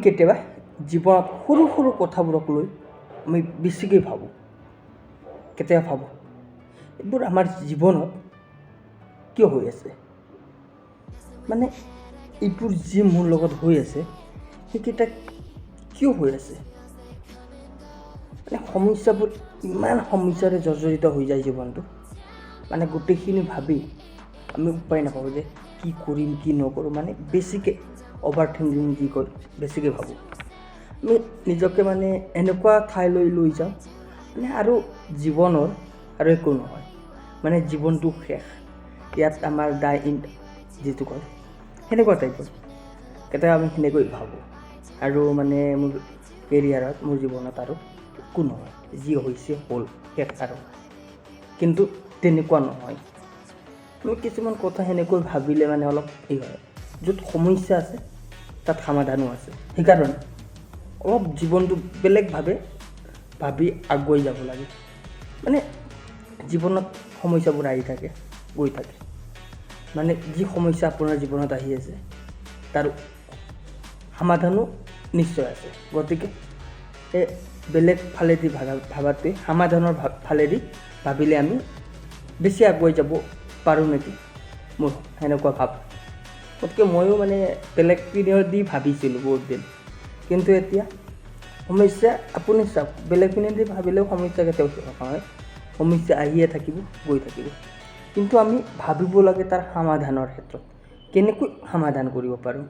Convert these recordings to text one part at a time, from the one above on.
কেতিয়াবা জীৱনত সৰু সৰু কথাবোৰক লৈ আমি বেছিকৈ ভাবোঁ। কেতিয়াবা ভাবোঁ এইবোৰ আমাৰ জীৱনত কিয় হৈ আছে, মানে এইবোৰ যি মোৰ লগত হৈ আছে সেইকেইটা কিয় হৈ আছে। মানে সমস্যাবোৰ ইমান সমস্যাৰে জৰ্জৰিত হৈ যায় জীৱনটো, মানে গোটেইখিনি ভাবি আমি উপায় নাপাওঁ যে কি কৰিম কি নকৰোঁ। মানে বেছিকৈ অভাৰ থিংকিং যি কয় বেছিকৈ ভাবোঁ। আমি নিজকে মানে এনেকুৱা ঠাইলৈ লৈ যাওঁ মানে আৰু জীৱনৰ আৰু একো নহয়, মানে জীৱনটো শেষ, ইয়াত আমাৰ ডাই ইন যিটো কয় সেনেকুৱা টাইপৰ। কেতিয়াবা আমি সেনেকৈ ভাবোঁ আৰু মানে মোৰ কেৰিয়াৰত মোৰ জীৱনত আৰু একো নহয়, যি হৈছে হ'ল শেষ আৰু। কিন্তু তেনেকুৱা নহয়। আমি কিছুমান কথা সেনেকৈ ভাবিলে মানে অলপ এই হয়, য'ত সমস্যা আছে তাত সমাধানো আছে। সেইকাৰণে অলপ জীৱনটো বেলেগভাৱে ভাবি আগুৱাই যাব লাগে। মানে জীৱনত সমস্যাবোৰ আহি থাকে গৈ থাকে, মানে যি সমস্যা আপোনাৰ জীৱনত আহি আছে তাৰ সমাধানো নিশ্চয় আছে। গতিকে এই বেলেগ ফালেদি ভাবাতকৈ সমাধানৰ ফালেদি ভাবিলে আমি বেছি আগুৱাই যাব পাৰোঁ নেকি, মোৰ সেনেকুৱা ভাব। গতিকে ময়ো মানে বেলেগ পিনেও দি ভাবিছিলোঁ বহুত দিন, কিন্তু এতিয়া সমস্যা আপুনি চাওক, বেলেগ পিনেদি ভাবিলেও সমস্যা কেতিয়াও শেষ নহয়, সমস্যা আহিয়ে থাকিব গৈ থাকিব। কিন্তু আমি ভাবিব লাগে তাৰ সমাধানৰ ক্ষেত্ৰত কেনেকৈ সমাধান কৰিব পাৰোঁ।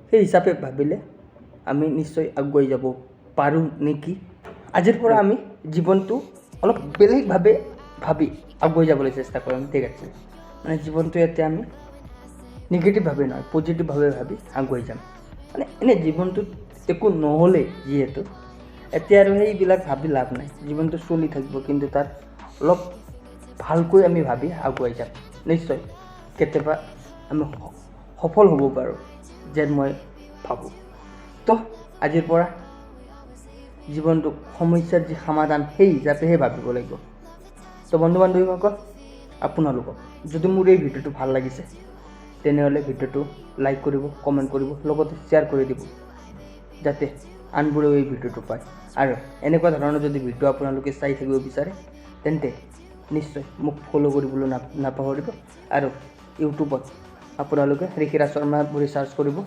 সেই হিচাপে ভাবিলে আমি নিশ্চয় আগুৱাই যাব পাৰোঁ নেকি। আজিৰ পৰা আমি জীৱনটো অলপ বেলেগভাৱে ভাবি আগুৱাই যাবলৈ চেষ্টা কৰিম, ঠিক আছে। মানে জীৱনটো এতিয়া আমি নিগেটিভভাৱে নহয় পজিটিভভাৱে ভাবি আগুৱাই যাম। মানে এনেই জীৱনটোত একো নহ'লেই যিহেতু এতিয়া আৰু সেইবিলাক ভাবি লাভ নাই, জীৱনটো চলি থাকিব, কিন্তু তাত অলপ ভালকৈ আমি ভাবি আগুৱাই যাম। নিশ্চয় কেতিয়াবা আমি সফল হ'ব পাৰোঁ যেন মই ভাবোঁ। তো আজিৰ পৰা জীৱনটো সমস্যাৰ যি সমাধান সেই হিচাপেহে ভাবিব লাগিব। তো বন্ধু বান্ধৱীসকল, আপোনালোকক যদি মোৰ এই ভিডিঅ'টো ভাল লাগিছে তেনেহ'লে ভিডিঅ'টো লাইক কৰিব, কমেণ্ট কৰিব, লগতে শ্বেয়াৰ কৰি দিব, যাতে আনবোৰেও এই ভিডিঅ'টো পায়। আৰু এনেকুৱা ধৰণৰ যদি ভিডিঅ' আপোনালোকে চাই থাকিব বিচাৰে তেন্তে নিশ্চয় মোক ফ'ল' কৰিবলৈ নাপাহৰিব। আৰু ইউটিউবত আপোনালোকে ঋষিৰাজ শৰ্মা বুলি চাৰ্চ কৰিব।